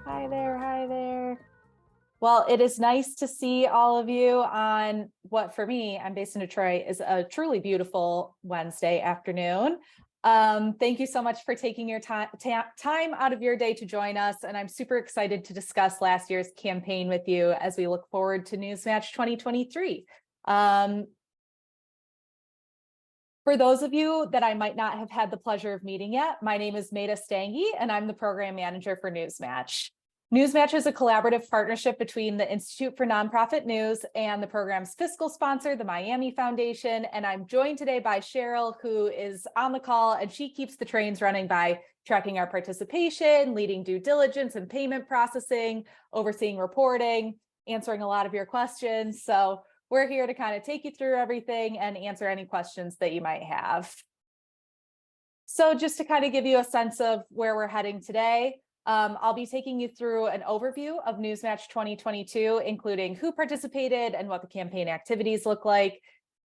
Hi there, hi there. Well, it is nice to see all of you on what for me, I'm based in Detroit, is a truly beautiful Wednesday afternoon. Thank you so much for taking your time out of your day to join us. And I'm super excited to discuss last year's campaign with you as we look forward to NewsMatch 2023. For those of you that I might not have had the pleasure of meeting yet, my name is Maida Stange, and I'm the program manager for NewsMatch. NewsMatch is a collaborative partnership between the Institute for Nonprofit News and the program's fiscal sponsor, the Miami Foundation. And I'm joined today by Cheryl, who is on the call, and she keeps the trains running by tracking our participation, leading due diligence and payment processing, overseeing reporting, answering a lot of your questions. So we're here to kind of take you through everything and answer any questions that you might have. So just to kind of give you a sense of where we're heading today, I'll be taking you through an overview of NewsMatch 2022, including who participated and what the campaign activities look like.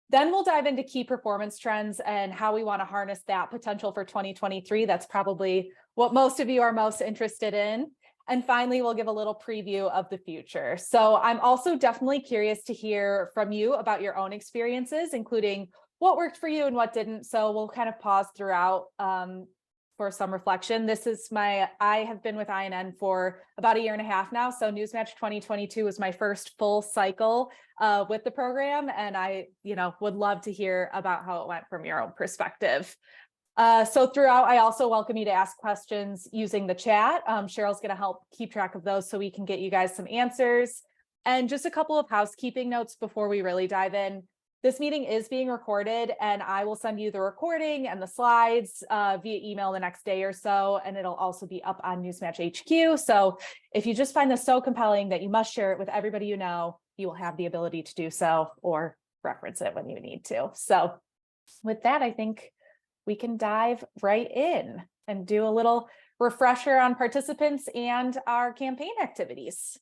Then we'll dive into key performance trends and how we want to harness that potential for 2023. That's probably what most of you are most interested in. And finally, we'll give a little preview of the future. So I'm also definitely curious to hear from you about your own experiences, including what worked for you and what didn't. So we'll kind of pause throughout for some reflection. I have been with INN for about a year and a half now. So NewsMatch 2022 was my first full cycle with the program. And I, would love to hear about how it went from your own perspective. So throughout, I also welcome you to ask questions using the chat. Cheryl's going to help keep track of those so we can get you guys some answers. And just a couple of housekeeping notes before we really dive in. This meeting is being recorded, and I will send you the recording and the slides via email the next day or so, and it'll also be up on NewsMatch HQ. So if you just find this so compelling that you must share it with everybody you know, you will have the ability to do so or reference it when you need to. So with that, I think we can dive right in and do a little refresher on participants and our campaign activities.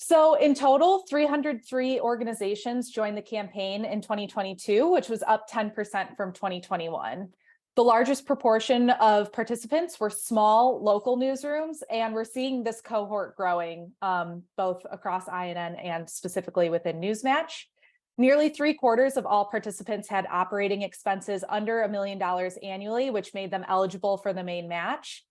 So in total, 303 organizations joined the campaign in 2022, which was up 10% from 2021. The largest proportion of participants were small local newsrooms, and we're seeing this cohort growing both across INN and specifically within NewsMatch. Nearly 3/4 of all participants had operating expenses under $1 million annually, which made them eligible for the main match.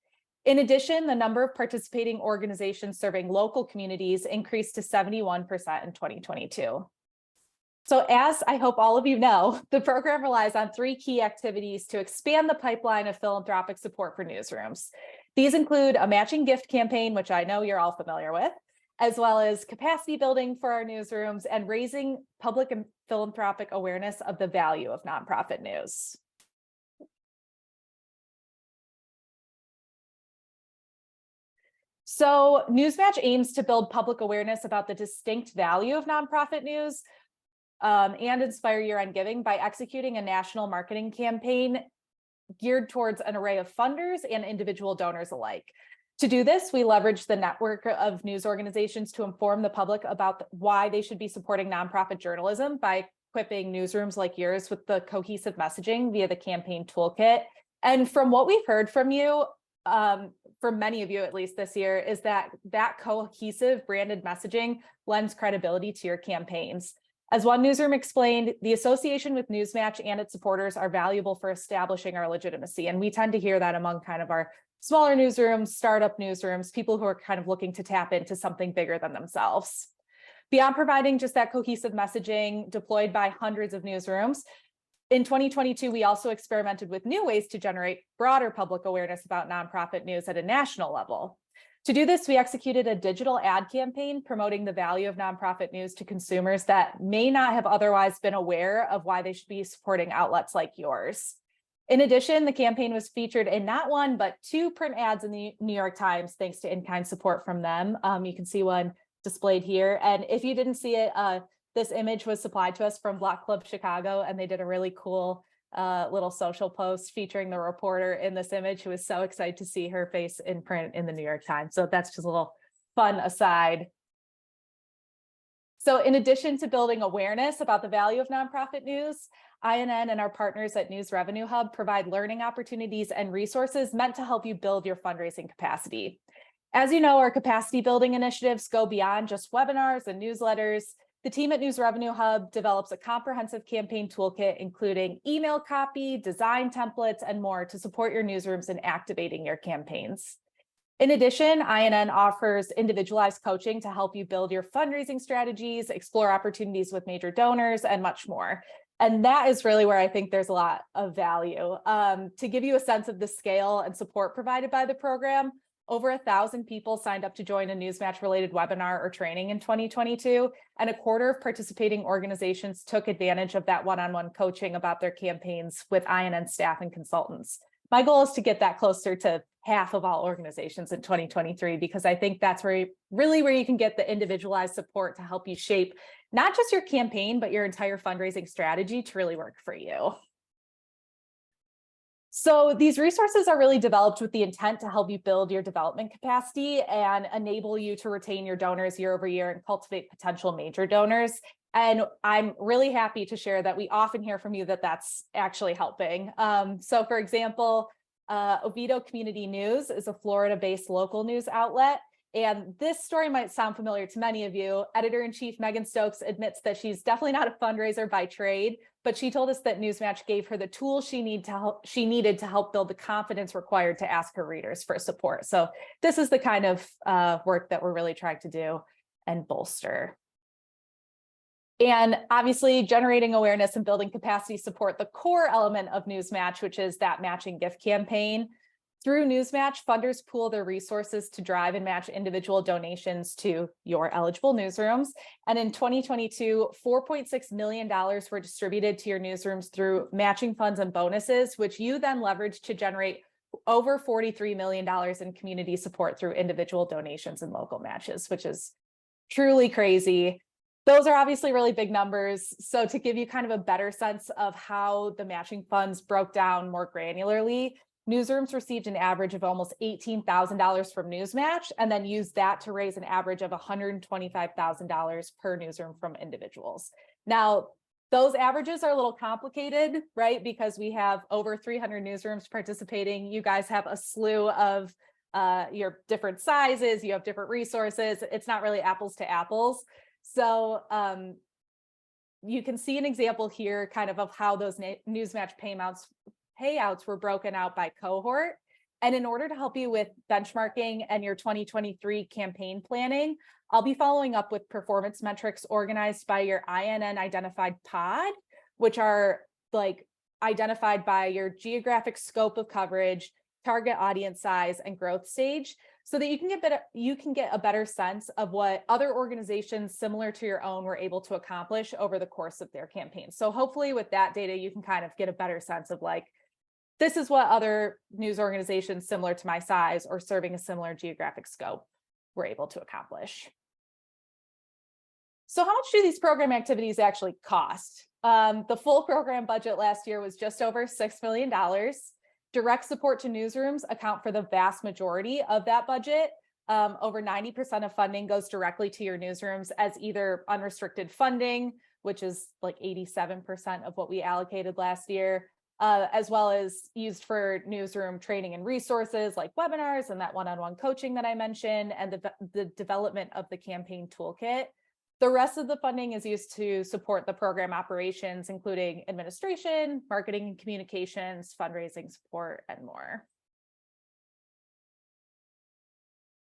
In addition, the number of participating organizations serving local communities increased to 71% in 2022. So as I hope all of you know, the program relies on 3 key activities to expand the pipeline of philanthropic support for newsrooms. These include a matching gift campaign, which I know you're all familiar with, as well as capacity building for our newsrooms and raising public and philanthropic awareness of the value of nonprofit news. So NewsMatch aims to build public awareness about the distinct value of nonprofit news and inspire year-end giving by executing a national marketing campaign geared towards an array of funders and individual donors alike. To do this, we leverage the network of news organizations to inform the public about why they should be supporting nonprofit journalism by equipping newsrooms like yours with the cohesive messaging via the campaign toolkit. And from what we've heard from you, from many of you at least this year, is that cohesive branded messaging lends credibility to your campaigns. As one newsroom explained, the association with NewsMatch and its supporters are valuable for establishing our legitimacy. And we tend to hear that among kind of our smaller newsrooms, startup newsrooms, people who are kind of looking to tap into something bigger than themselves. Beyond providing just that cohesive messaging deployed by hundreds of newsrooms, in 2022, we also experimented with new ways to generate broader public awareness about nonprofit news at a national level. To do this, we executed a digital ad campaign promoting the value of nonprofit news to consumers that may not have otherwise been aware of why they should be supporting outlets like yours. In addition, the campaign was featured in not 1, but 2 print ads in the New York Times, thanks to in-kind support from them. You can see one displayed here. And if you didn't see it, this image was supplied to us from Block Club Chicago, and they did a really cool little social post featuring the reporter in this image who was so excited to see her face in print in the New York Times. So that's just a little fun aside. So in addition to building awareness about the value of nonprofit news, INN and our partners at News Revenue Hub provide learning opportunities and resources meant to help you build your fundraising capacity. As you know, our capacity building initiatives go beyond just webinars and newsletters. The team at News Revenue Hub develops a comprehensive campaign toolkit, including email copy, design templates, and more to support your newsrooms in activating your campaigns. In addition, INN offers individualized coaching to help you build your fundraising strategies, explore opportunities with major donors, and much more. And that is really where I think there's a lot of value. To give you a sense of the scale and support provided by the program, over 1,000 people signed up to join a NewsMatch related webinar or training in 2022, and a quarter of participating organizations took advantage of that one-on-one coaching about their campaigns with INN staff and consultants. My goal is to get that closer to half of all organizations in 2023, because I think that's where you can get the individualized support to help you shape not just your campaign, but your entire fundraising strategy to really work for you. So these resources are really developed with the intent to help you build your development capacity and enable you to retain your donors year over year and cultivate potential major donors. And I'm really happy to share that we often hear from you that that's actually helping. So for example, Oviedo Community News is a Florida-based local news outlet. And this story might sound familiar to many of you. Editor-in-Chief Megan Stokes admits that she's definitely not a fundraiser by trade, but she told us that NewsMatch gave her the tools she needed to help build the confidence required to ask her readers for support. So this is the kind of work that we're really trying to do and bolster. And obviously, generating awareness and building capacity support the core element of NewsMatch, which is that matching gift campaign. Through NewsMatch, funders pool their resources to drive and match individual donations to your eligible newsrooms. And in 2022, $4.6 million were distributed to your newsrooms through matching funds and bonuses, which you then leverage to generate over $43 million in community support through individual donations and local matches, which is truly crazy. Those are obviously really big numbers. So to give you kind of a better sense of how the matching funds broke down more granularly, newsrooms received an average of almost $18,000 from NewsMatch, and then used that to raise an average of $125,000 per newsroom from individuals. Now, those averages are a little complicated, right? Because we have over 300 newsrooms participating. You guys have a slew of your different sizes, you have different resources. It's not really apples to apples. So you can see an example here kind of how those NewsMatch payouts were broken out by cohort. And in order to help you with benchmarking and your 2023 campaign planning, I'll be following up with performance metrics organized by your INN identified pod, which are like identified by your geographic scope of coverage, target audience size, and growth stage, so that you can get a better sense of what other organizations similar to your own were able to accomplish over the course of their campaigns. So hopefully with that data, you can kind of get a better sense of like, this is what other news organizations similar to my size or serving a similar geographic scope were able to accomplish. So how much do these program activities actually cost? The full program budget last year was just over $6 million. Direct support to newsrooms account for the vast majority of that budget. Over 90% of funding goes directly to your newsrooms as either unrestricted funding, which is like 87% of what we allocated last year, as well as used for newsroom training and resources like webinars and that one-on-one coaching that I mentioned, and the development of the campaign toolkit. The rest of the funding is used to support the program operations, including administration, marketing and communications, fundraising support, and more.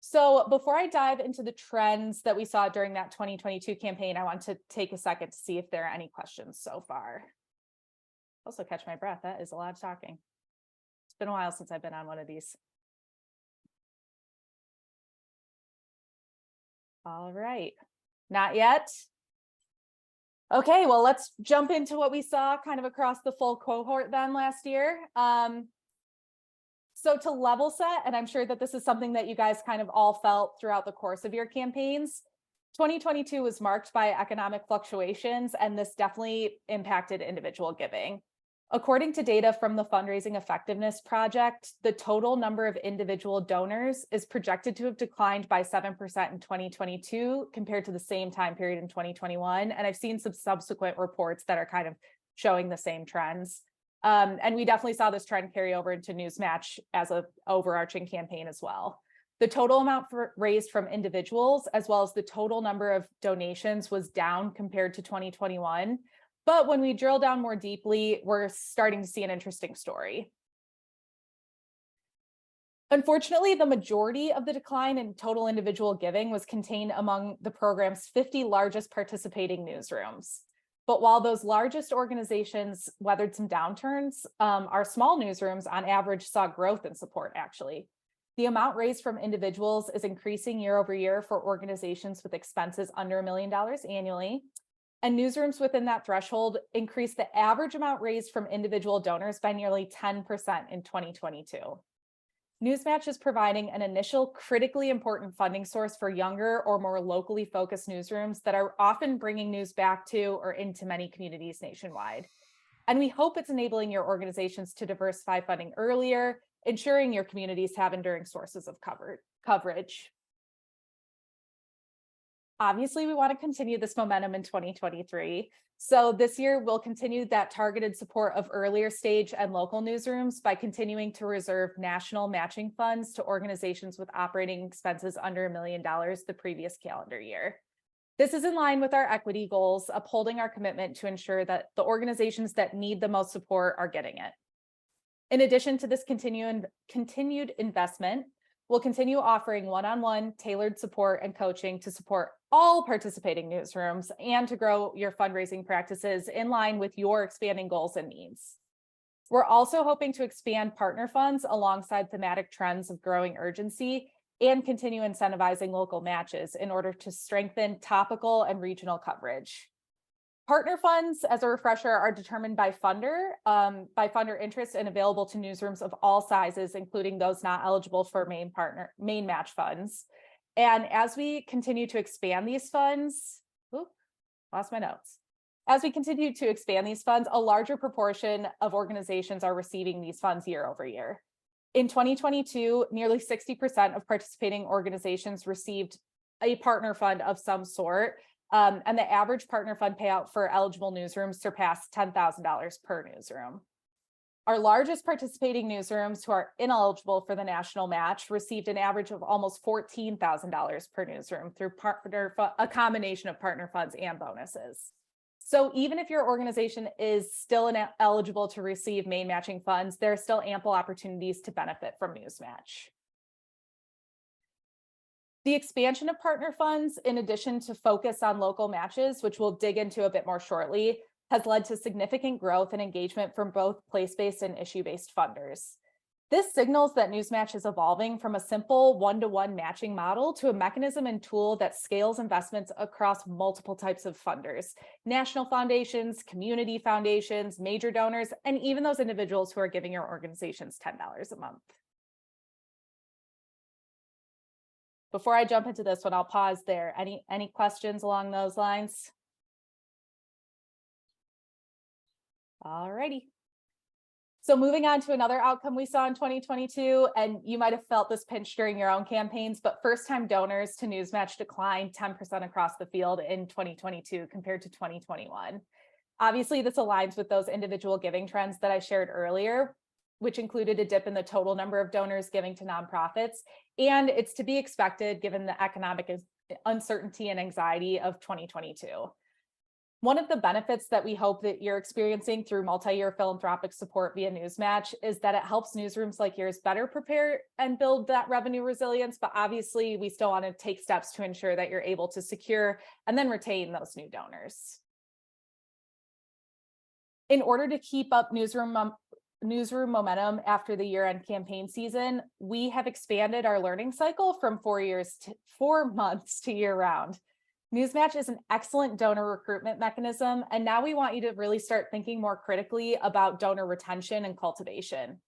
So before I dive into the trends that we saw during that 2022 campaign, I want to take a second to see if there are any questions so far. Also catch my breath, that is a lot of talking. It's been a while since I've been on one of these. All right. Not yet. Okay, well, let's jump into what we saw kind of across the full cohort then last year. So to level set, and I'm sure that this is something that you guys kind of all felt throughout the course of your campaigns, 2022 was marked by economic fluctuations, and this definitely impacted individual giving. According to data from the Fundraising Effectiveness Project, the total number of individual donors is projected to have declined by 7% in 2022 compared to the same time period in 2021. And I've seen some subsequent reports that are kind of showing the same trends. And we definitely saw this trend carry over into NewsMatch as an overarching campaign as well. The total amount raised from individuals, as well as the total number of donations, was down compared to 2021. But when we drill down more deeply, we're starting to see an interesting story. Unfortunately, the majority of the decline in total individual giving was contained among the program's 50 largest participating newsrooms. But while those largest organizations weathered some downturns, our small newsrooms on average saw growth in support, actually. The amount raised from individuals is increasing year over year for organizations with expenses under $1 million annually. And newsrooms within that threshold increased the average amount raised from individual donors by nearly 10% in 2022. NewsMatch is providing an initial critically important funding source for younger or more locally focused newsrooms that are often bringing news back to or into many communities nationwide. And we hope it's enabling your organizations to diversify funding earlier, ensuring your communities have enduring sources of coverage. Obviously, we want to continue this momentum in 2023. So this year, we'll continue that targeted support of earlier stage and local newsrooms by continuing to reserve national matching funds to organizations with operating expenses under $1 million the previous calendar year. This is in line with our equity goals, upholding our commitment to ensure that the organizations that need the most support are getting it. In addition to this continued investment, we'll continue offering one-on-one tailored support and coaching to support all participating newsrooms and to grow your fundraising practices in line with your expanding goals and needs. We're also hoping to expand partner funds alongside thematic trends of growing urgency and continue incentivizing local matches in order to strengthen topical and regional coverage. Partner funds, as a refresher, are determined by funder interest and available to newsrooms of all sizes, including those not eligible for main match funds. And as we continue to expand these funds, As we continue to expand these funds, a larger proportion of organizations are receiving these funds year over year. In 2022, nearly 60% of participating organizations received a partner fund of some sort. And the average partner fund payout for eligible newsrooms surpassed $10,000 per newsroom. Our largest participating newsrooms, who are ineligible for the national match, received an average of almost $14,000 per newsroom through a combination of partner funds and bonuses. So even if your organization is still eligible to receive main matching funds, there are still ample opportunities to benefit from NewsMatch. The expansion of partner funds, in addition to focus on local matches, which we'll dig into a bit more shortly, has led to significant growth and engagement from both place-based and issue-based funders. This signals that NewsMatch is evolving from a simple one-to-one matching model to a mechanism and tool that scales investments across multiple types of funders, national foundations, community foundations, major donors, and even those individuals who are giving your organizations $10 a month. Before I jump into this one, I'll pause there. Any questions along those lines? All righty. So moving on to another outcome we saw in 2022, and you might have felt this pinch during your own campaigns, but first-time donors to NewsMatch declined 10% across the field in 2022 compared to 2021. Obviously, this aligns with those individual giving trends that I shared earlier, which included a dip in the total number of donors giving to nonprofits, and it's to be expected given the economic uncertainty and anxiety of 2022. One of the benefits that we hope that you're experiencing through multi-year philanthropic support via NewsMatch is that it helps newsrooms like yours better prepare and build that revenue resilience, but obviously we still want to take steps to ensure that you're able to secure and then retain those new donors. In order to keep up newsroom momentum after the year-end campaign season, we have expanded our learning cycle from 4 months to year-round. NewsMatch is an excellent donor recruitment mechanism, and now we want you to really start thinking more critically about donor retention and cultivation.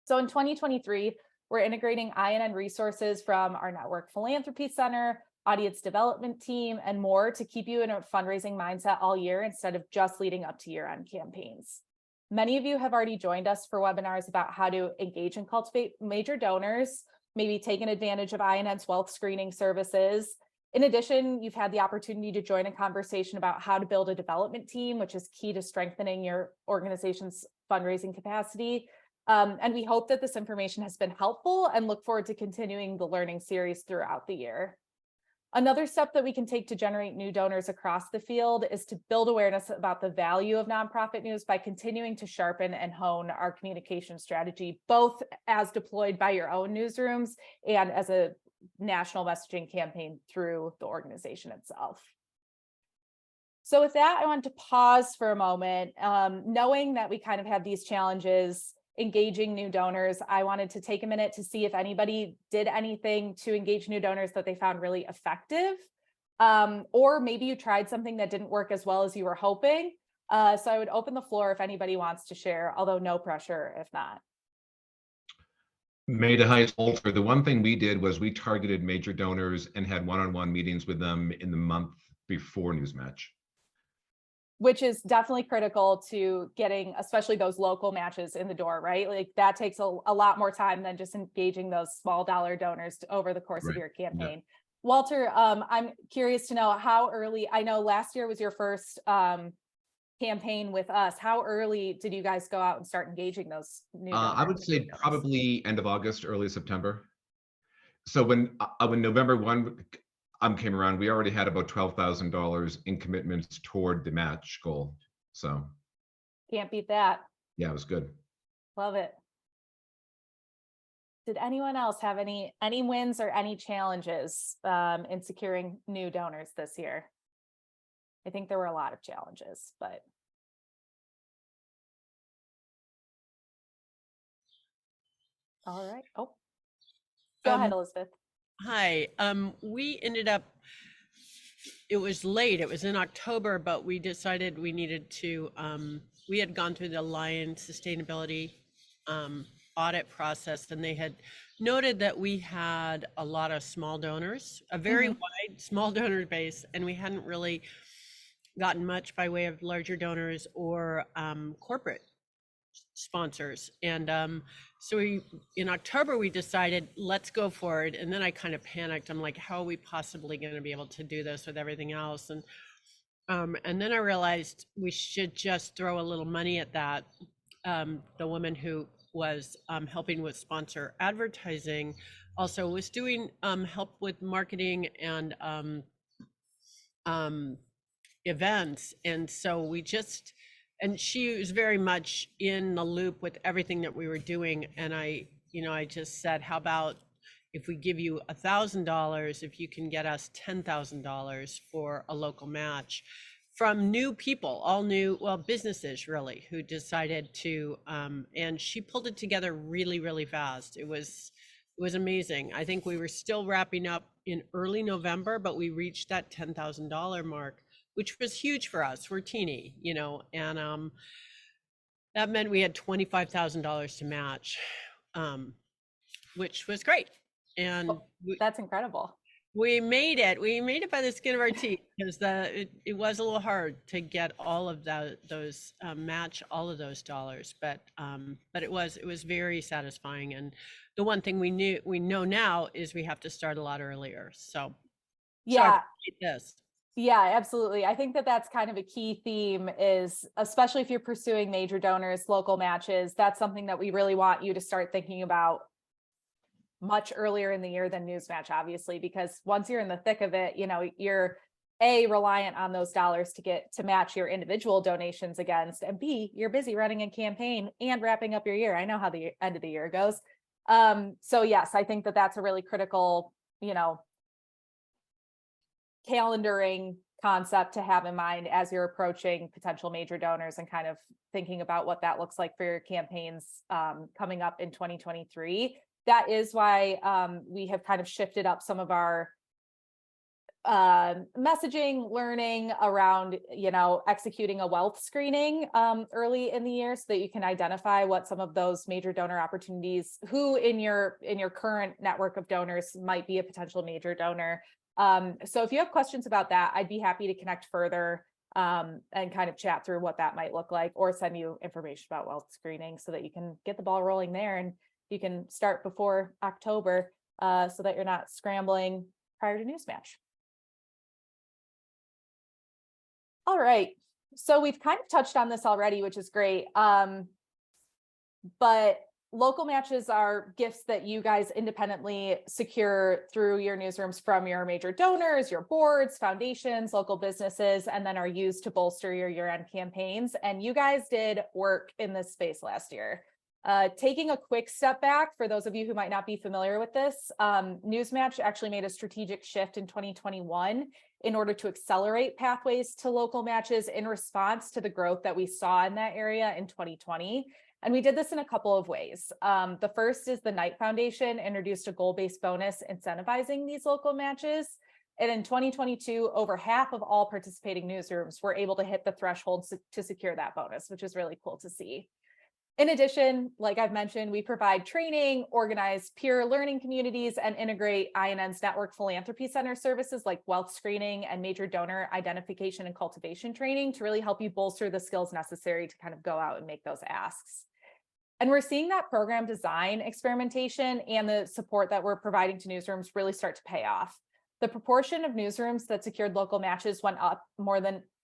So in 2023, we're integrating INN resources from our Network Philanthropy Center, Audience Development Team, and more to keep you in a fundraising mindset all year instead of just leading up to year-end campaigns. Many of you have already joined us for webinars about how to engage and cultivate major donors, maybe taken advantage of INN's wealth screening services. In addition, you've had the opportunity to join a conversation about how to build a development team, which is key to strengthening your organization's fundraising capacity. And we hope that this information has been helpful and look forward to continuing the learning series throughout the year. Another step that we can take to generate new donors across the field is to build awareness about the value of nonprofit news by continuing to sharpen and hone our communication strategy, both as deployed by your own newsrooms and as a national messaging campaign through the organization itself. So with that, I want to pause for a moment. Knowing that we kind of have these challenges engaging new donors, I wanted to take a minute to see if anybody did anything to engage new donors that they found really effective. Or maybe you tried something that didn't work as well as you were hoping. So I would open the floor if anybody wants to share, although no pressure if not. Made a highest alter. The one thing we did was we targeted major donors and had one-on-one meetings with them in the month before NewsMatch. Which is definitely critical to getting, especially those local matches in the door, right? Like that takes a lot more time than just engaging those small dollar donors over the course of your campaign. Yeah. Walter, I'm curious to know how early, I know last year was your first campaign with us. How early did you guys go out and start engaging those new donors? I would say probably end of August, early September. So when November 1 came around, we already had about $12,000 in commitments toward the match goal. So can't beat that. Yeah, it was good. Love it. Did anyone else have any wins or any challenges in securing new donors this year? I think there were a lot of challenges, but. All right. Oh, go ahead, Elizabeth. Hi. We ended up, it was late, it was in October, but we decided we needed to, we had gone through the Alliance Sustainability audit process, and they had noted that we had a lot of small donors, a very wide small donor base, and we hadn't really gotten much by way of larger donors or corporate sponsors. And so in October, we decided, let's go for it. And then I kind of panicked. I'm like, how are we possibly going to be able to do this with everything else? And then I realized we should just throw a little money at that. The woman who was helping with sponsor advertising also was doing help with marketing and events. And so we just, and she was very much in the loop with everything that we were doing. And I just said, how about if we give you $1,000, if you can get us $10,000 for a local match from new people, all new, well, businesses really, who decided to, and she pulled it together really, really fast. It was amazing. I think we were still wrapping up in early November, but we reached that $10,000 mark, which was huge for us. We're teeny, and that meant we had $25,000 to match, which was great. And that's incredible. We made it by the skin of our teeth, because it was a little hard to get all of those match all of those dollars, but it was very satisfying. And the one thing we know now is we have to start a lot earlier. So yeah, yes. Yeah, absolutely. I think that that's kind of a key theme, is especially if you're pursuing major donors, local matches, that's something that we really want you to start thinking about much earlier in the year than NewsMatch, obviously, because once you're in the thick of it, you're reliant on those dollars to match your individual donations against, and B, you're busy running a campaign and wrapping up your year. I know how the end of the year goes. So yes, I think that that's a really critical, calendaring concept to have in mind as you're approaching potential major donors and kind of thinking about what that looks like for your campaigns coming up in 2023. That is why we have kind of shifted up some of our messaging, learning around, executing a wealth screening early in the year, so that you can identify what some of those major donor opportunities, who in your current network of donors might be a potential major donor. So if you have questions about that, I'd be happy to connect further and kind of chat through what that might look like, or send you information about wealth screening so that you can get the ball rolling there, and you can start before October so that you're not scrambling prior to NewsMatch. All right, so we've kind of touched on this already, which is great. But local matches are gifts that you guys independently secure through your newsrooms from your major donors, your boards, foundations, local businesses, and then are used to bolster your year-end campaigns. And you guys did work in this space last year. Taking a quick step back, for those of you who might not be familiar with this, NewsMatch actually made a strategic shift in 2021 in order to accelerate pathways to local matches in response to the growth that we saw in that area in 2020. And we did this in a couple of ways. The first is the Knight Foundation introduced a goal-based bonus incentivizing these local matches. And in 2022, over half of all participating newsrooms were able to hit the threshold to secure that bonus, which is really cool to see. In addition, like I've mentioned, we provide training, organize peer learning communities, and integrate INN's network philanthropy center services like wealth screening and major donor identification and cultivation training to really help you bolster the skills necessary to kind of go out and make those asks. And we're seeing that program design experimentation and the support that we're providing to newsrooms really start to pay off. The proportion of newsrooms that secured local matches went up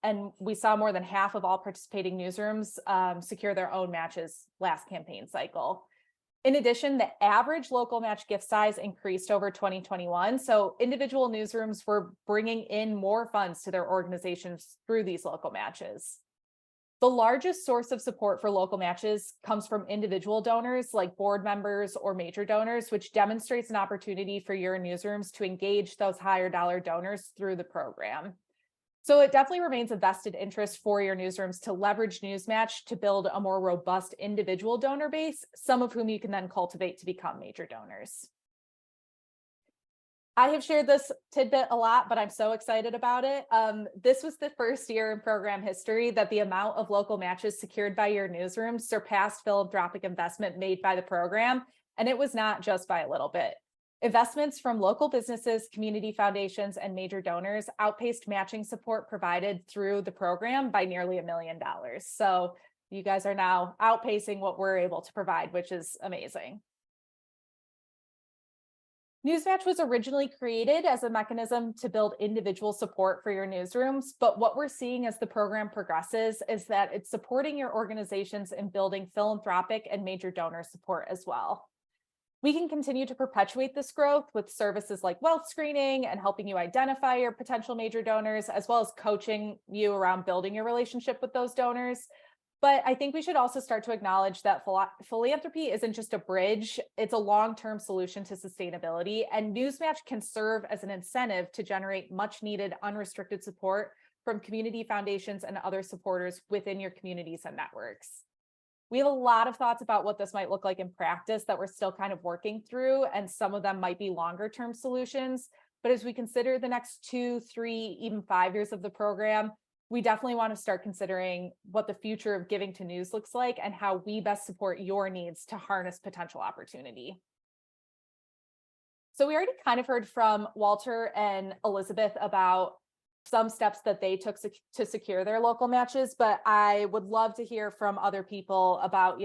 and we saw more than half of all participating newsrooms secure their own matches last campaign cycle. In addition, the average local match gift size increased over 2021. So individual newsrooms were bringing in more funds to their organizations through these local matches. The largest source of support for local matches comes from individual donors like board members or major donors, which demonstrates an opportunity for your newsrooms to engage those higher dollar donors through the program. So it definitely remains a vested interest for your newsrooms to leverage NewsMatch to build a more robust individual donor base, some of whom you can then cultivate to become major donors. I have shared this tidbit a lot, but I'm so excited about it. This was the first year in program history that the amount of local matches secured by your newsroom surpassed philanthropic investment made by the program, and it was not just by a little bit. Investments from local businesses, community foundations, and major donors outpaced matching support provided through the program by nearly $1 million. So you guys are now outpacing what we're able to provide, which is amazing. NewsMatch was originally created as a mechanism to build individual support for your newsrooms, but what we're seeing as the program progresses is that it's supporting your organizations in building philanthropic and major donor support as well. We can continue to perpetuate this growth with services like wealth screening and helping you identify your potential major donors, as well as coaching you around building your relationship with those donors. But I think we should also start to acknowledge that philanthropy isn't just a bridge, it's a long-term solution to sustainability, and NewsMatch can serve as an incentive to generate much needed unrestricted support from community foundations and other supporters within your communities and networks. We have a lot of thoughts about what this might look like in practice that we're still kind of working through, and some of them might be longer-term solutions. But as we consider the next 2, 3, even 5 years of the program, we definitely want to start considering what the future of giving to news looks like and how we best support your needs to harness potential opportunity. So we already kind of heard from Walter and Elizabeth about some steps that they took to secure their local matches, but I would love to hear from other people about,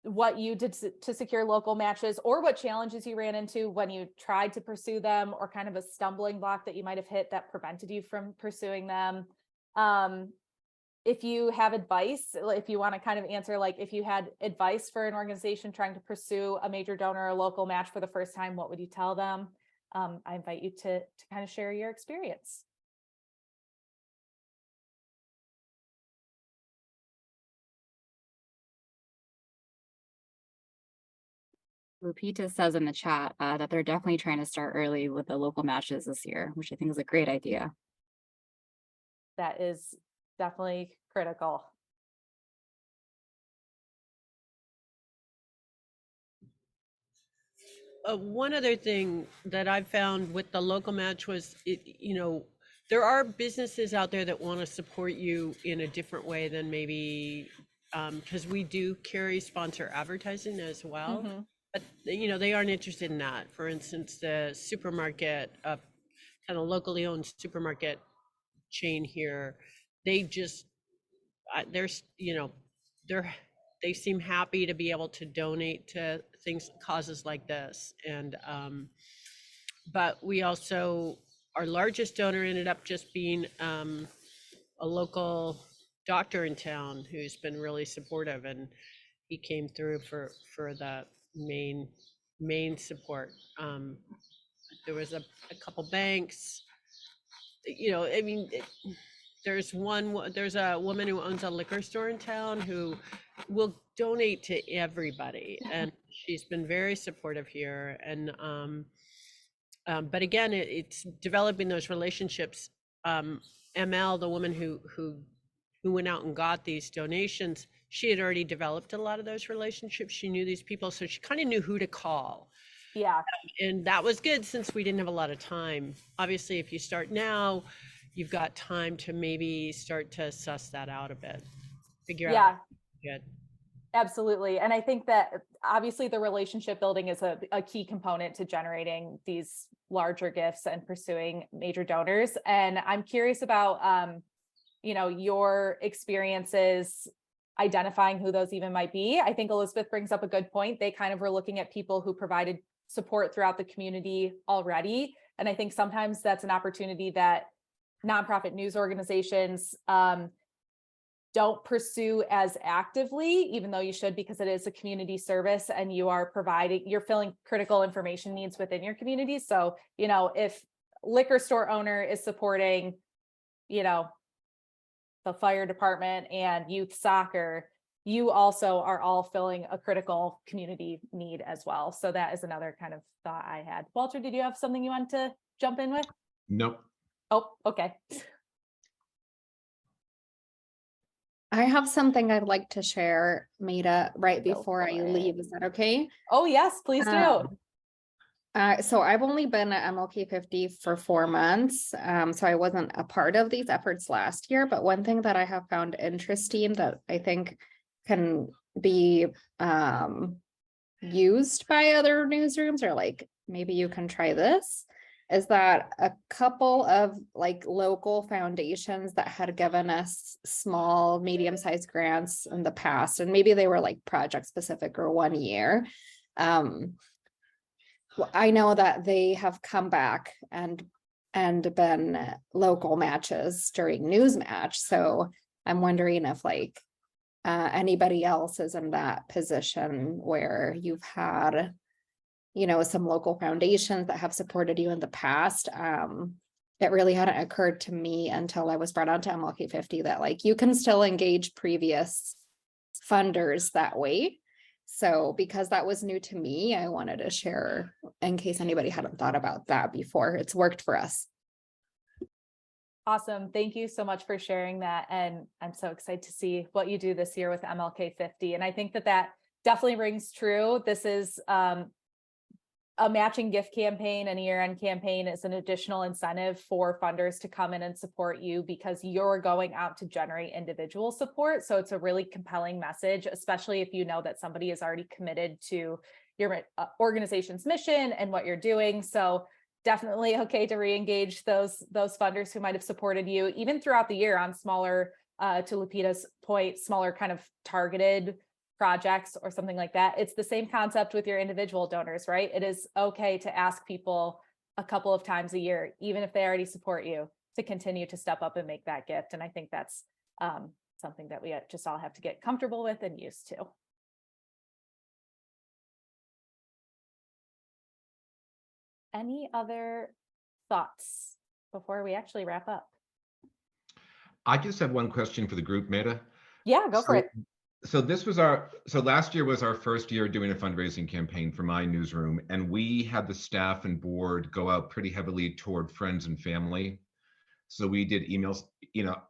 what you did to secure local matches, or what challenges you ran into when you tried to pursue them, or kind of a stumbling block that you might have hit that prevented you from pursuing them. If you have advice, if you want to kind of answer, like if you had advice for an organization trying to pursue a major donor or local match for the first time, what would you tell them? I invite you to kind of share your experience. Lupita says in the chat that they're definitely trying to start early with the local matches this year, which I think is a great idea. That is definitely critical. One other thing that I found with the local match was, there are businesses out there that want to support you in a different way than maybe, because we do carry sponsor advertising as well. Mm-hmm. But, they aren't interested in that. For instance, the supermarket, kind of locally owned supermarket chain here, they just, they seem happy to be able to donate to causes like this. And but we also, our largest donor ended up just being a local doctor in town who's been really supportive, and he came through for the main support. There was a couple banks, I mean, there's a woman who owns a liquor store in town who will donate to everybody, and she's been very supportive here. And but again, it's developing those relationships. ML, the woman who went out and got these donations, she had already developed a lot of those relationships. She knew these people, so she kind of knew who to call. Yeah. And that was good since we didn't have a lot of time. Obviously, if you start now, you've got time to maybe start to suss that out a bit, figure out. Good. Absolutely. And I think that obviously the relationship building is a key component to generating these larger gifts and pursuing major donors. And I'm curious about, your experiences identifying who those even might be. I think Elizabeth brings up a good point. They kind of were looking at people who provided support throughout the community already. And I think sometimes that's an opportunity that nonprofit news organizations don't pursue as actively, even though you should, because it is a community service and you're filling critical information needs within your community. So, if liquor store owner is supporting, the fire department and youth soccer, you also are all filling a critical community need as well. So that is another kind of thought I had. Walter, did you have something you wanted to jump in with? Nope. Oh, okay. I have something I'd like to share, Maida, right Go before I for it. leave. Is that okay? Oh, yes, please do. So I've only been at MLK 50 for 4 months. So I wasn't a part of these efforts last year, but one thing that I have found interesting that I think can be used by other newsrooms, or like maybe you can try this, is that a couple of like local foundations that had given us small, medium-sized grants in the past, and maybe they were like project specific or 1 year. I know that they have come back and been local matches during NewsMatch. So I'm wondering if like anybody else is in that position where you've had, some local foundations that have supported you in the past. It really hadn't occurred to me until I was brought onto MLK 50 that like you can still engage previous funders that way. So because that was new to me, I wanted to share in case anybody hadn't thought about that before. It's worked for us. Awesome. Thank you so much for sharing that. And I'm so excited to see what you do this year with MLK 50. And I think that definitely rings true. This is a matching gift campaign and a year-end campaign is an additional incentive for funders to come in and support you because you're going out to generate individual support. So it's a really compelling message, especially if you know that somebody is already committed to your organization's mission and what you're doing. So definitely okay to re-engage those funders who might have supported you even throughout the year on smaller, to Lupita's point, smaller kind of targeted projects or something like that. It's the same concept with your individual donors, right? It is okay to ask people a couple of times a year, even if they already support you, to continue to step up and make that gift. And I think that's something that we just all have to get comfortable with and used to. Any other thoughts before we actually wrap up? I just have one question for the group, Maida. Yeah, go for it. So last year was our first year doing a fundraising campaign for my newsroom, and we had the staff and board go out pretty heavily toward friends and family. So we did emails,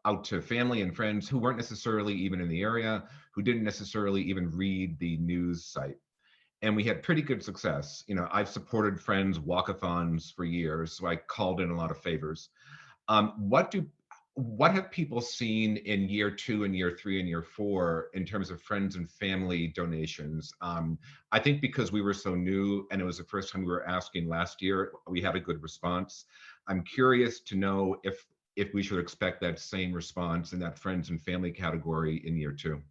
out to family and friends who weren't necessarily even in the area, who didn't necessarily even read the news site. And we had pretty good success. I've supported friends walkathons for years, so I called in a lot of favors. What have people seen in year 2 and year 3 and year 4 in terms of friends and family donations? I think because we were so new and it was the first time we were asking last year, we had a good response. I'm curious to know if we should expect that same response in that friends and family category in year 2.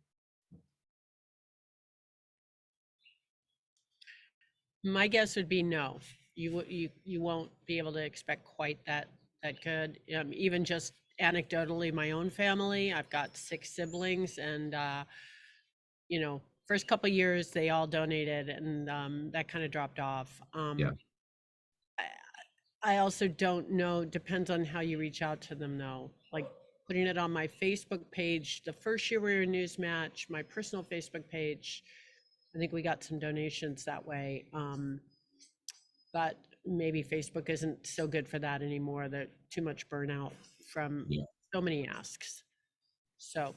My guess would be no. You won't be able to expect quite that good. Even just anecdotally, my own family, I've got 6 siblings, and first couple of years, they all donated, and that kind of dropped off. Yeah. I also don't know, depends on how you reach out to them though. Like putting it on my Facebook page, the first year we were in NewsMatch, my personal Facebook page, I think we got some donations that way. But maybe Facebook isn't so good for that anymore. That too much burnout from Yeah. so many asks. So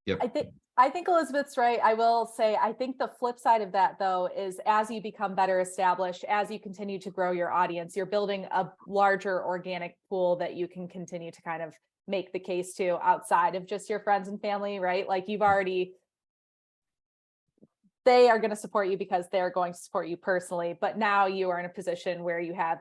Yep. I think Elizabeth's right. I will say, I think the flip side of that though, is as you become better established, as you continue to grow your audience, you're building a larger organic pool that you can continue to kind of make the case to outside of just your friends and family, right? Like you've already, they are going to support you because they're going to support you personally. But now you are in a position where you have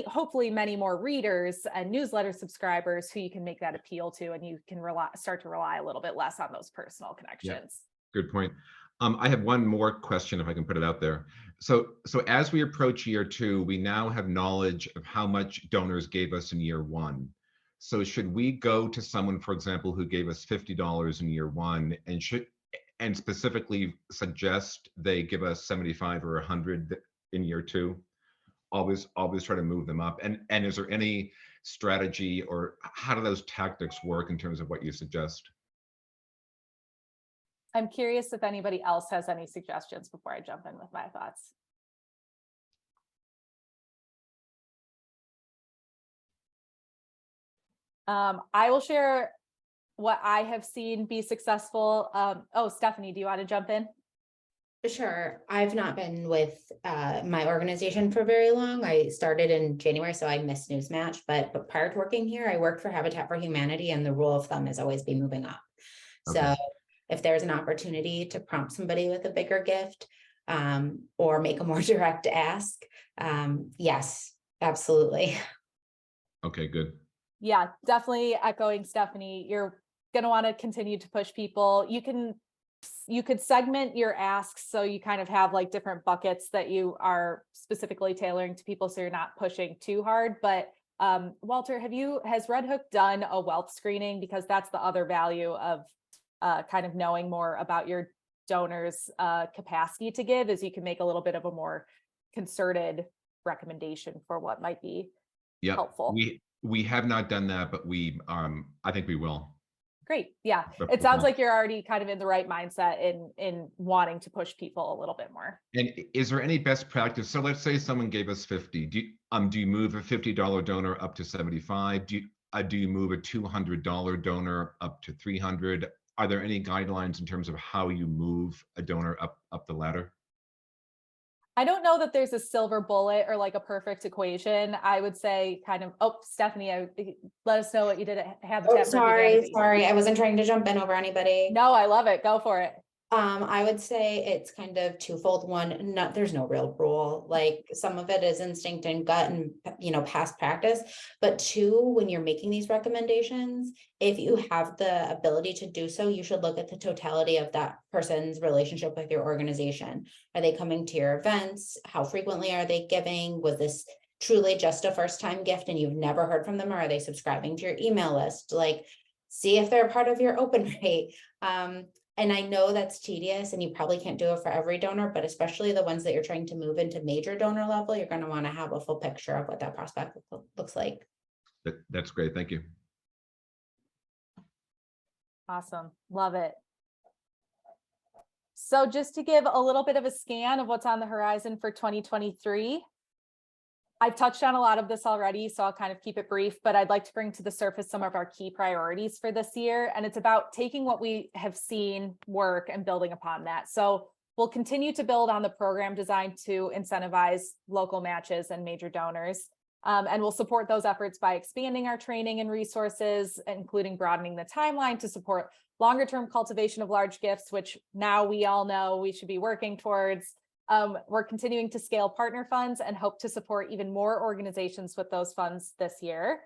hopefully many more readers and newsletter subscribers who you can make that appeal to, and you can start to rely a little bit less on those personal connections. Good point. I have one more question, if I can put it out there. So as we approach year 2, we now have knowledge of how much donors gave us in year 1. So should we go to someone, for example, who gave us $50 in year 1 and specifically suggest they give us 75 or 100 in year 2? Always try to move them up. And is there any strategy, or how do those tactics work in terms of what you suggest? I'm curious if anybody else has any suggestions before I jump in with my thoughts. I will share what I have seen be successful. Oh, Stephanie, do you want to jump in? Sure. I've not been with my organization for very long. I started in January, so I missed NewsMatch. But prior to working here, I worked for Habitat for Humanity, and the rule of thumb is always be moving up. Okay. So if there's an opportunity to prompt somebody with a bigger gift, or make a more direct ask, yes, absolutely. Okay, good. Yeah, definitely echoing Stephanie. You're going to want to continue to push people. You could segment your asks so you kind of have like different buckets that you are specifically tailoring to people, so you're not pushing too hard. But Walter, has Red Hook done a wealth screening? Because that's the other value of kind of knowing more about your donors' capacity to give, is you can make a little bit of a more concerted recommendation for what might be helpful. We have not done that, but I think we will. Great. Yeah. It sounds like you're already kind of in the right mindset in wanting to push people a little bit more. And is there any best practice? So let's say someone gave us 50. Do you move a $50 donor up to 75? Do you move a $200 donor up to 300? Are there any guidelines in terms of how you move a donor up the ladder? I don't know that there's a silver bullet or like a perfect equation. I would say kind of, oh, Stephanie, let us know what you did at Habitat for Humanity. Sorry. I wasn't trying to jump in over anybody. No, I love it. Go for it. I would say it's kind of twofold. One, there's no real rule. Like some of it is instinct and gut and, past practice. But two, when you're making these recommendations, if you have the ability to do so, you should look at the totality of that person's relationship with your organization. Are they coming to your events? How frequently are they giving? Was this truly just a first-time gift and you've never heard from them? Or are they subscribing to your email list? Like, see if they're part of your open rate. And I know that's tedious and you probably can't do it for every donor, but especially the ones that you're trying to move into major donor level, you're going to want to have a full picture of what that prospect looks like. That's great. Thank you. Awesome. Love it. So just to give a little bit of a scan of what's on the horizon for 2023, I've touched on a lot of this already, so I'll kind of keep it brief, but I'd like to bring to the surface some of our key priorities for this year. And it's about taking what we have seen work and building upon that. So we'll continue to build on the program designed to incentivize local matches and major donors. And we'll support those efforts by expanding our training and resources, including broadening the timeline to support longer term cultivation of large gifts, which now we all know we should be working towards. We're continuing to scale partner funds and hope to support even more organizations with those funds this year.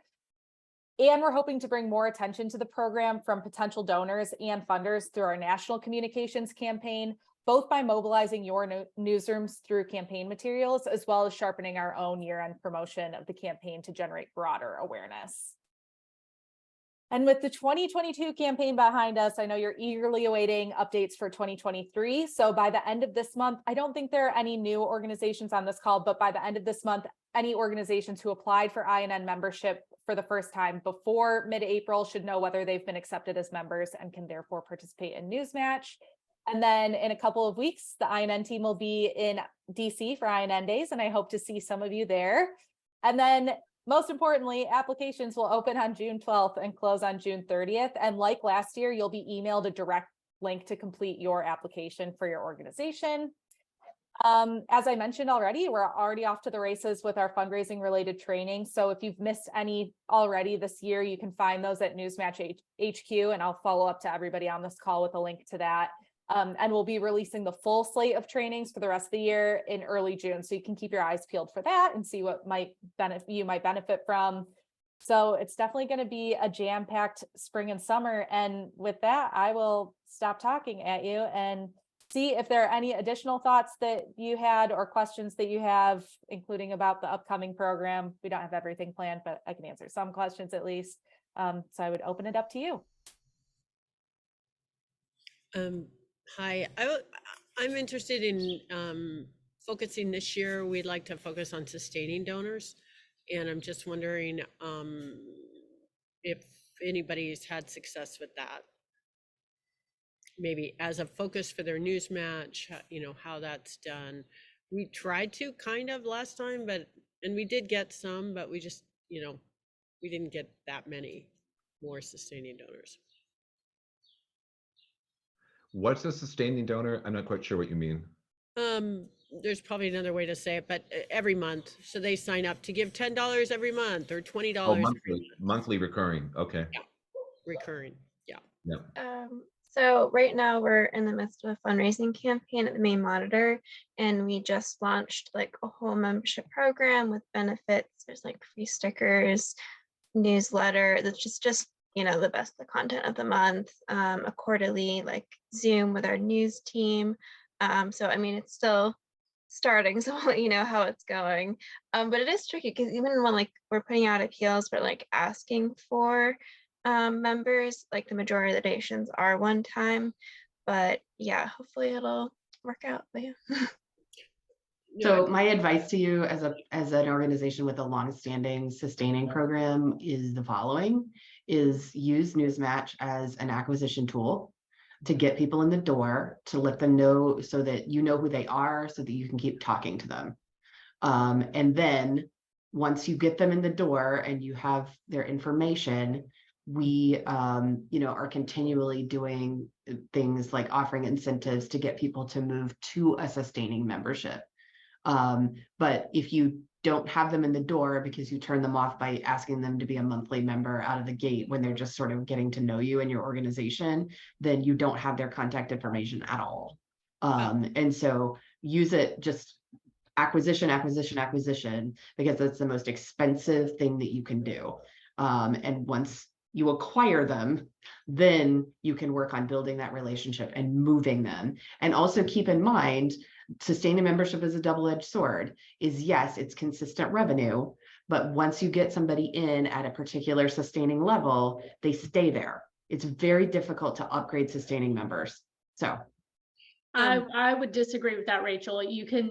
And we're hoping to bring more attention to the program from potential donors and funders through our national communications campaign, both by mobilizing your newsrooms through campaign materials, as well as sharpening our own year-end promotion of the campaign to generate broader awareness. And with the 2022 campaign behind us, I know you're eagerly awaiting updates for 2023. So by the end of this month, I don't think there are any new organizations on this call, but by the end of this month, any organizations who applied for INN membership for the first time before mid-April should know whether they've been accepted as members and can therefore participate in NewsMatch. And then in a couple of weeks, the INN team will be in DC for INN Days, and I hope to see some of you there. And then most importantly, applications will open on June 12th and close on June 30th. And like last year, you'll be emailed a direct link to complete your application for your organization. As I mentioned already, we're already off to the races with our fundraising related training. So if you've missed any already this year, you can find those at NewsMatch HQ, and I'll follow up to everybody on this call with a link to that. And we'll be releasing the full slate of trainings for the rest of the year in early June. So you can keep your eyes peeled for that and see what you might benefit from. So it's definitely going to be a jam-packed spring and summer. And with that, I will stop talking at you and see if there are any additional thoughts that you had or questions that you have, including about the upcoming program. We don't have everything planned, but I can answer some questions at least. So I would open it up to you. Hi, I'm interested in focusing this year. We'd like to focus on sustaining donors. And I'm just wondering if anybody's had success with that. Maybe as a focus for their NewsMatch, you know, how that's done. We tried to kind of last time, and we did get some, but we just, you know, we didn't get that many more sustaining donors. What's a sustaining donor? I'm not quite sure what you mean. There's probably another way to say it, but every month. So they sign up to give $10 every month or $20 Oh, every monthly, month. monthly recurring. Okay. Yeah, recurring. Yeah. Yeah. So right now we're in the midst of a fundraising campaign at the main monitor, and we just launched like a whole membership program with benefits. There's like free stickers, newsletter that's just you know, the best of the content of the month, a quarterly like Zoom with our news team. So I mean, it's still starting, so I'll let you know how it's going. But it is tricky because even when like we're putting out appeals for like asking for members, like the majority of the donations are one time. But yeah, hopefully it'll work out. But yeah. So my advice to you as an organization with a long-standing sustaining program is the following: is use NewsMatch as an acquisition tool to get people in the door, to let them know so that you know who they are, so that you can keep talking to them. And then once you get them in the door and you have their information, we you know, are continually doing things like offering incentives to get people to move to a sustaining membership. But if you don't have them in the door because you turn them off by asking them to be a monthly member out of the gate when they're just sort of getting to know you and your organization, then you don't have their contact information at all. And so use it just acquisition, because that's the most expensive thing that you can do. And once you acquire them, then you can work on building that relationship and moving them. And also keep in mind, sustaining membership is a double-edged sword. Is yes, it's consistent revenue, but once you get somebody in at a particular sustaining level, they stay there. It's very difficult to upgrade sustaining members. So I would disagree with that, Rachel.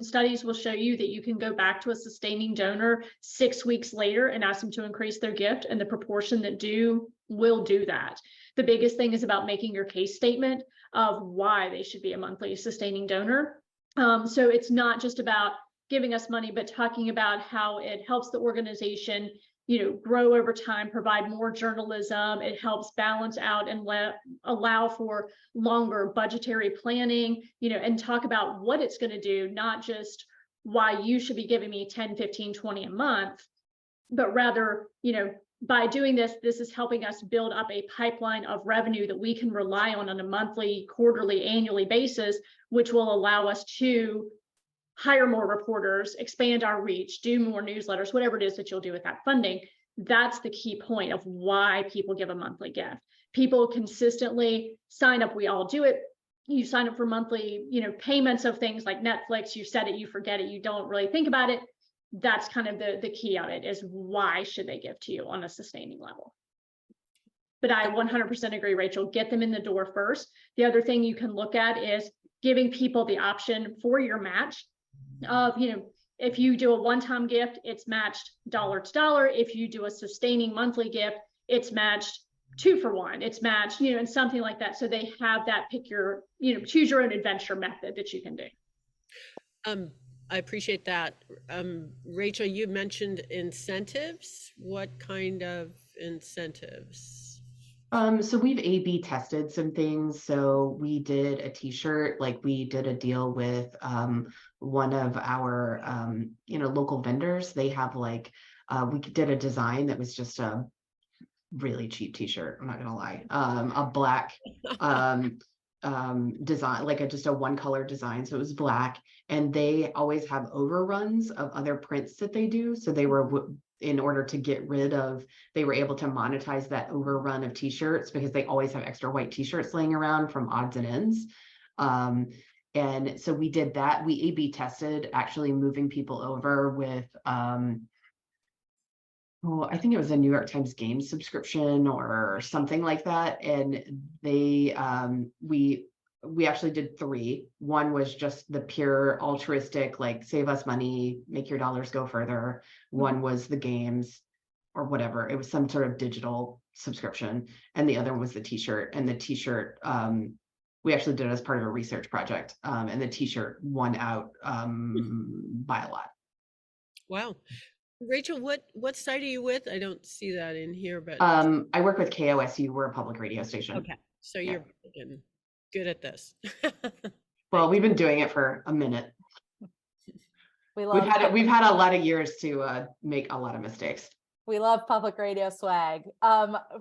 Studies will show you that you can go back to a sustaining donor 6 weeks later and ask them to increase their gift, and the proportion that will do that. The biggest thing is about making your case statement of why they should be a monthly sustaining donor. So it's not just about giving us money, but talking about how it helps the organization, you know, grow over time, provide more journalism. It helps balance out and allow for longer budgetary planning, you know, and talk about what it's going to do, not just why you should be giving me 10, 15, 20 a month, but rather, you know, by doing this, this is helping us build up a pipeline of revenue that we can rely on a monthly, quarterly, annually basis, which will allow us to hire more reporters, expand our reach, do more newsletters, whatever it is that you'll do with that funding. That's the key point of why people give a monthly gift. People consistently sign up. We all do it. You sign up for monthly, you know, payments of things like Netflix. You set it, you forget it, you don't really think about it. That's kind of the key of it, is why should they give to you on a sustaining level? But I 100% agree, Rachel, get them in the door first. The other thing you can look at is giving people the option for your match of, if you do a one-time gift, it's matched dollar to dollar. If you do a sustaining monthly gift, it's matched 2 for 1. It's matched, and something like that. So they have that pick your, choose your own adventure method that you can do. I appreciate that. Rachel, you mentioned incentives. What kind of incentives? So we've A/B tested some things. So we did a t-shirt, like we did a deal with one of our local vendors. They have like we did a design that was just a really cheap t-shirt, I'm not gonna lie. A black design, like just a one color design. So it was black, and they always have overruns of other prints that they do. So they were, in order to get rid of, they were able to monetize that overrun of t-shirts because they always have extra white t-shirts laying around from odds and ends. And so we did that. We A/B tested actually moving people over with I think it was a New York Times game subscription or something like that. And they, we actually did 3. One was just the pure altruistic, like save us money, make your dollars go further. One was the games or whatever. It was some sort of digital subscription. And the other one was the t-shirt. And the t-shirt, we actually did it as part of a research project. And the t-shirt won out by a lot. Wow. Rachel, what site are you with? I don't see that in here, but I work with KOSU. We're a public radio station. okay, so you're good at this. Well, we've been doing it for a minute. We've had a lot of years to make a lot of mistakes. We love public radio swag.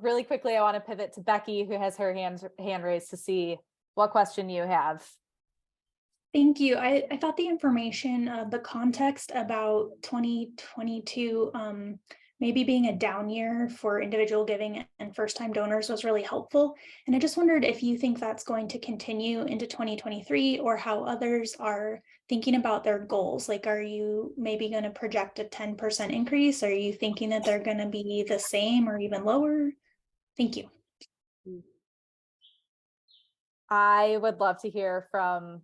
Really quickly, I want to pivot to Becky, who has her hand raised to see what question you have. Thank you. I thought the information, the context about 2022 maybe being a down year for individual giving and first-time donors was really helpful. And I just wondered if you think that's going to continue into 2023 or how others are thinking about their goals. Like, are you maybe going to project a 10% increase? Are you thinking that they're going to be the same or even lower? Thank you. I would love to hear from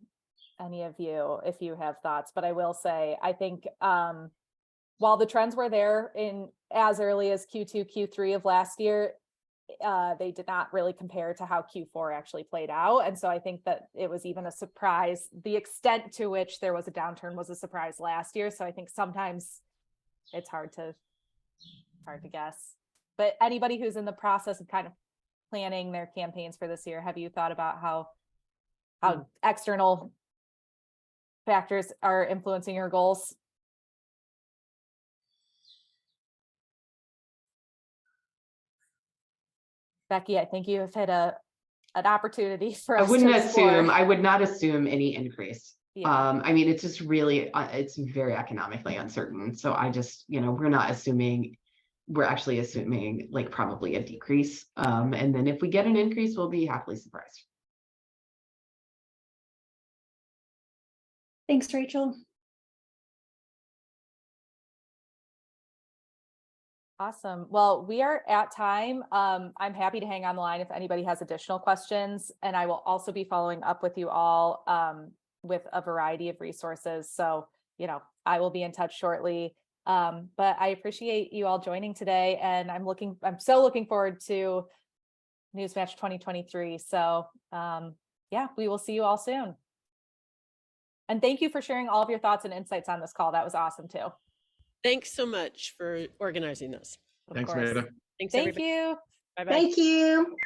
any of you if you have thoughts, but I will say, I think while the trends were there in as early as Q2, Q3 of last year, they did not really compare to how Q4 actually played out. And so I think that it was even a surprise. The extent to which there was a downturn was a surprise last year. So I think sometimes it's hard to guess. But anybody who's in the process of kind of planning their campaigns for this year, have you thought about how external factors are influencing your goals? Becky, I think you have had an opportunity for us. I would not assume any increase. Yeah. I mean, it's just really, it's very economically uncertain. So I just, we're not assuming, we're actually assuming like probably a decrease. And then if we get an increase, we'll be happily surprised. Thanks, Rachel. Awesome. Well, we are at time. I'm happy to hang on the line if anybody has additional questions, and I will also be following up with you all with a variety of resources. So, I will be in touch shortly. But I appreciate you all joining today, and I'm so looking forward to NewsMatch 2023. So, yeah, we will see you all soon. And thank you for sharing all of your thoughts and insights on this call. That was awesome too. Thanks so much for organizing this. Thanks, Meta. Thanks, Thank everybody. you. Bye-bye. Thank you.